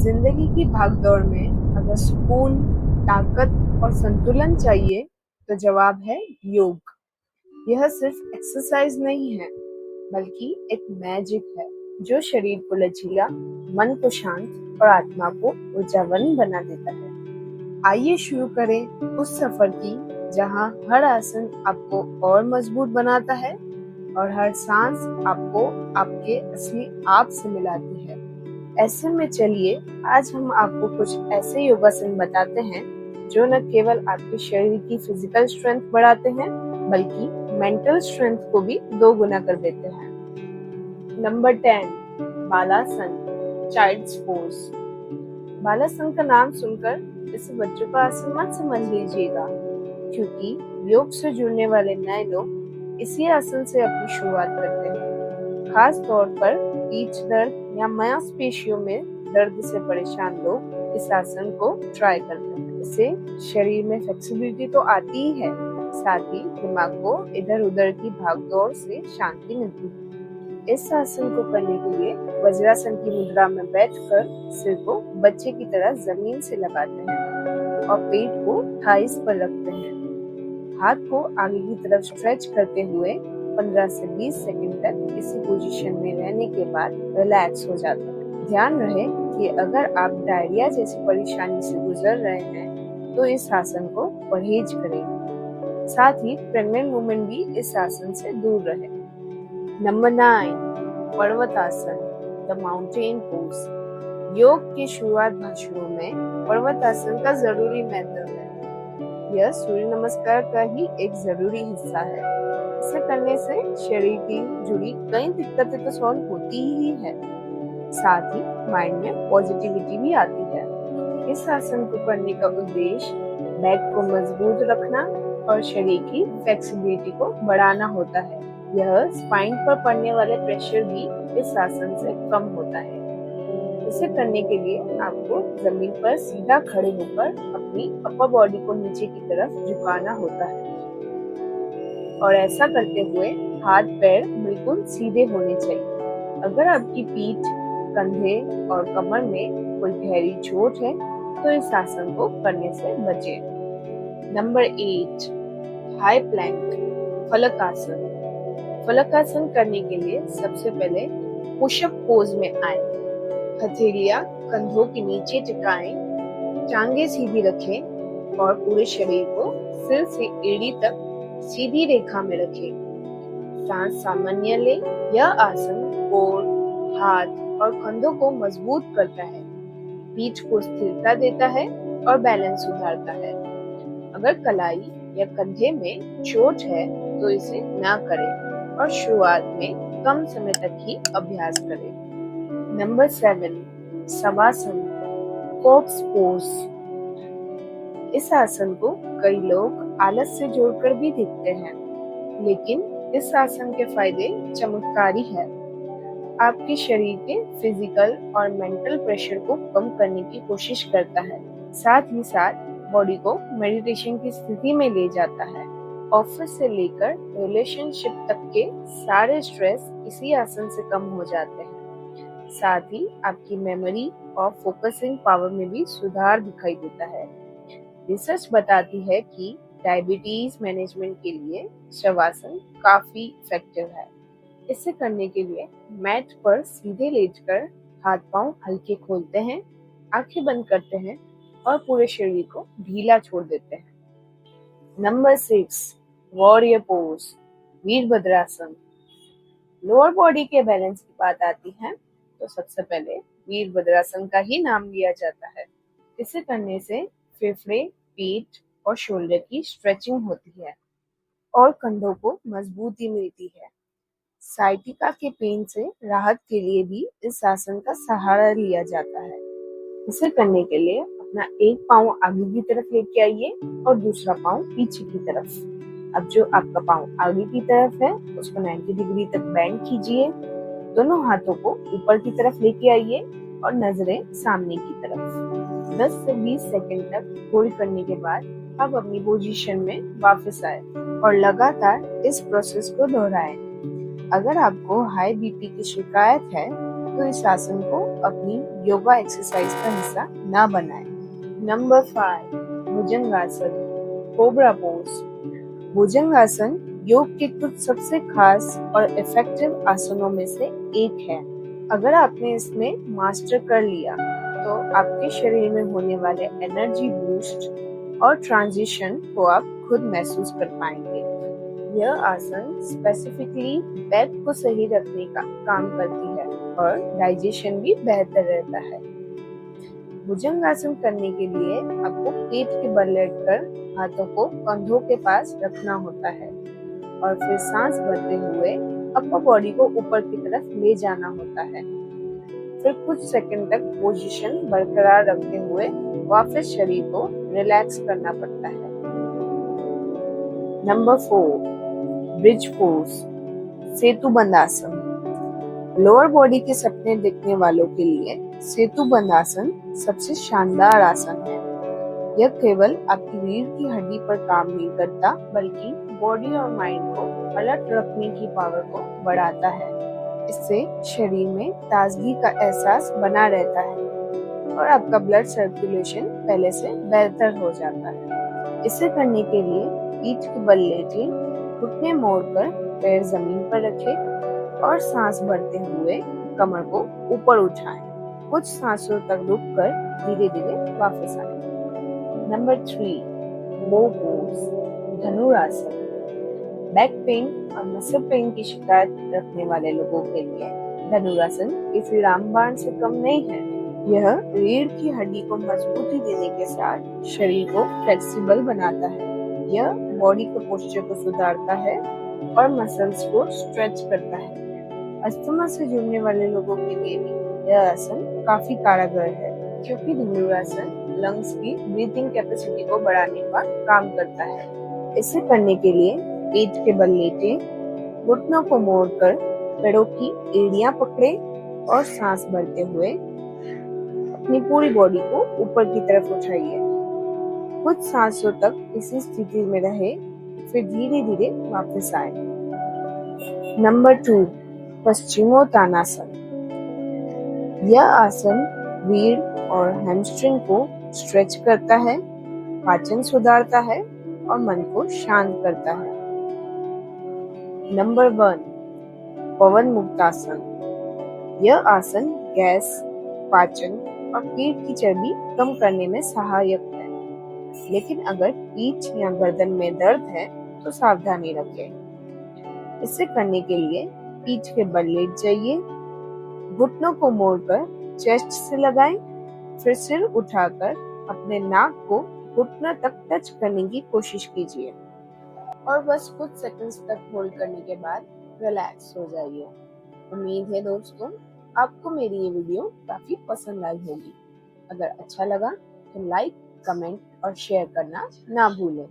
जिंदगी की भागदौड़ में अगर सुकून, ताकत और संतुलन चाहिए तो जवाब है योग। यह सिर्फ एक्सरसाइज नहीं है, बल्कि एक मैजिक है जो शरीर को लचीला, मन को शांत और आत्मा को ऊर्जावान बना देता है। आइए शुरू करें उस सफर की जहां हर आसन आपको और मजबूत बनाता है और हर सांस आपको आपके असली आप से मिलाती है। ऐसे में चलिए आज हम आपको कुछ ऐसे योगासन बताते हैं जो न केवल आपके शरीर की फिजिकल स्ट्रेंथ बढ़ाते हैं, बल्कि मेंटल स्ट्रेंथ को भी 2 गुना कर देते हैं। नंबर 10, बालासन, चाइल्ड्स पोज। बालासन का नाम सुनकर इसे बच्चों का आसन मत समझ लीजिएगा, क्योंकि योग से जुड़ने वाले नए लोग इसी आसन से अपनी शुरुआत करते हैं। खास तौर पर पीठ दर्द या मांसपेशियों में दर्द से परेशान लोग इस आसन को ट्राई करते हैं। इससे शरीर में फ्लेक्सिबिलिटी तो आती ही है, साथ ही दिमाग को इधर उधर की भागदौड़ से शांति मिलती है। इस आसन को करने के लिए वज्रासन की मुद्रा में बैठकर सिर को बच्चे की तरह जमीन से लगाते हैं और पेट को थाइस पर रखते हैं। हाथ को आगे की तरफ स्ट्रेच करते हुए 15 से 20 सेकंड तक इसी पोजीशन में रहने के बाद रिलैक्स हो जाते हैं। ध्यान रहे कि अगर आप डायरिया जैसी परेशानी से गुजर रहे हैं तो इस आसन को परहेज करें। साथ ही प्रेग्नेंट वुमेन भी इस आसन से दूर रहे। नंबर 9, पर्वतासन, द माउंटेन पोज। योग के शुरुआत भाषणों में पर्वतासन का जरूरी महत्व है। यह सूर्य नमस्कार का ही एक जरूरी हिस्सा है। इसे करने से शरीर की जुड़ी कई दिक्कतें तो सॉल्व होती ही है, साथ ही माइंड में पॉजिटिविटी भी आती है। इस आसन को करने का उद्देश्य बैक को मजबूत रखना और शरीर की फ्लेक्सिबिलिटी को बढ़ाना होता है। यह स्पाइन पर पड़ने वाले प्रेशर भी इस आसन से कम होता है। इसे करने के लिए आपको जमीन पर सीधा खड़े होकर अपनी अपर बॉडी को नीचे की तरफ झुकाना होता है और ऐसा करते हुए हाथ पैर बिल्कुल सीधे होने चाहिए। अगर आपकी पीठ, कंधे और कमर में कोई गहरी चोट है तो इस आसन को करने से बचें। नंबर 8, हाई प्लैंक, फलक आसन। फलक आसन करने के लिए सबसे पहले पुशअप पोज में आए। हथेलियां कंधों के नीचे टिकाएं, टांगे सीधी रखें और पूरे शरीर को सिर से एड़ी तक सीधी रेखा में रखें। सांस सामान्य ले। यह आसन कोर, हाथ और कंधों को मजबूत करता है, पीठ को स्थिरता देता है और बैलेंस सुधारता है। अगर कलाई या कंधे में चोट है तो इसे ना करें और शुरुआत में कम समय तक ही अभ्यास करें। Number 7, shavasana, corps pose. इस आसन को कई लोग आलस से जोड़कर भी देखते हैं, लेकिन इस आसन के फायदे चमत्कारी है। आपके शरीर के फिजिकल और मेंटल प्रेशर को कम करने की कोशिश करता है, साथ ही साथ बॉडी को मेडिटेशन की स्थिति में ले जाता है। ऑफिस से लेकर रिलेशनशिप तक के सारे स्ट्रेस इसी आसन से कम हो जाते हैं। साथ ही आपकी मेमोरी और फोकसिंग पावर में भी सुधार दिखाई देता है। रिसर्च बताती है कि डायबिटीज मैनेजमेंट के लिए शवासन काफी इफेक्टिव है। इसे करने के लिए मैट पर सीधे लेटकर हाथ पांव हल्के खोलते हैं, आंखें बंद करते हैं और पूरे शरीर को ढीला छोड़ देते हैं। Number 6, warrior pose, Virabhadrasana. Lower body के बैलेंस की बात आती है तो सबसे पहले वीरभद्रासन का ही नाम लिया जाता है। इसे करने से फेफड़े, पीठ और शोल्डर की स्ट्रेचिंग होती है और कंधों को मजबूती मिलती है। साइटिका के पेन से राहत के लिए भी इस आसन का सहारा लिया जाता है। इसे करने के लिए अपना एक पाँव आगे की तरफ लेके आइए और दूसरा पाँव पीछे की तरफ। अब जो आपका पाँव आगे की तरफ है उसको 90 डिग्री तक बेंड कीजिए। दोनों हाथों को ऊपर की तरफ लेके आइए और नजरें सामने की तरफ। 10 से 20 सेकंड तक होल्ड करने के बाद अब अपनी पोजीशन में वापस आए और लगातार इस प्रोसेस को दोहराएं। अगर आपको हाई बीपी की शिकायत है तो इस आसन को अपनी योगा एक्सरसाइज का हिस्सा ना बनाएं। नंबर 5, भुजंगासन, कोबरा पोज। भुजंगासन योग के कुछ सबसे खास और इफेक्टिव आसनों में से एक है। अगर आपने इसमें मास्टर कर लिया तो आपके शरीर में होने वाले एनर्जी बूस्ट और ट्रांजिशन को आप खुद महसूस कर पाएंगे। यह आसन स्पेसिफिकली बैक को सही रखने का काम करती है और डाइजेशन भी बेहतर रहता है। भुजंगासन करने के लिए आपको पेट के बल लेटकर हाथों को कंधों के पास रखना होता है और फिर सांस भरते हुए अपर बॉडी को ऊपर की तरफ ले जाना होता है। फिर कुछ सेकंड तक पोजीशन बरकरार रखते हुए वापस शरीर को रिलैक्स करना पड़ता है। नंबर 4, ब्रिज पोज, सेतुबंध आसन। लोअर बॉडी के सपने देखने वालों के लिए सेतुबंध आसन सबसे शानदार आसन है। यह केवल आपकी रीढ़ की हड्डी पर काम नहीं करता बल्कि बॉडी और माइंड को अलर्ट रखने की पावर को बढ़ाता है। इससे शरीर में ताजगी का एहसास बना रहता है और आपका ब्लड सर्कुलेशन पहले से बेहतर हो जाता है। इसे करने के लिए पीठ के बल लेटे, घुटने मोड़कर पैर जमीन पर रखें और सांस भरते हुए कमर को ऊपर उठाएं। कुछ सांसों तक रुककर धीरे धीरे वापस आएं। नंबर 3, लो पोज, धनुरासन। बैक पेन और मसल पेन की शिकायत रखने वाले लोगों के लिए धनुरासन किसी रामबाण से कम नहीं है। यह रीढ़ की हड्डी को मजबूती देने के साथ शरीर को फ्लेक्सिबल बनाता है। यह बॉडी के पोस्चर को सुधारता है और मसल्स को स्ट्रेच करता है। अस्थमा से जूझने वाले लोगों के लिए भी यह आसन काफी कारगर है क्योंकि धनुरासन लंग्स की ब्रीथिंग कैपेसिटी को बढ़ाने का काम करता है। इसे करने के लिए पेट के बल लेटे, घुटनों को मोड़कर पैरों की एड़ियां पकड़े और सांस भरते हुए अपनी पूरी बॉडी को ऊपर की तरफ उठाइए। कुछ सांसों तक इसी स्थिति में रहे, फिर धीरे धीरे वापस आए। नंबर 2, पश्चिमोत्तानासन। यह आसन रीढ़ और हैमस्ट्रिंग को स्ट्रेच करता है, पाचन सुधारता है और मन को शांत करता है। नंबर 1, पवन मुक्तासन। यह आसन गैस, पाचन और पेट की चर्बी कम करने में सहायक है। लेकिन अगर पीठ या गर्दन में दर्द है तो सावधानी रखें। इसे करने के लिए पीठ के बल लेट जाइए, घुटनों को मोड़कर चेस्ट से लगाएं, फिर सिर उठाकर अपने नाक को घुटनों तक टच करने की कोशिश कीजिए और बस कुछ सेकंड्स तक होल्ड करने के बाद रिलैक्स हो जाइए। उम्मीद है दोस्तों आपको मेरी ये वीडियो काफी पसंद आई होगी। अगर अच्छा लगा तो लाइक, कमेंट और शेयर करना ना भूलें।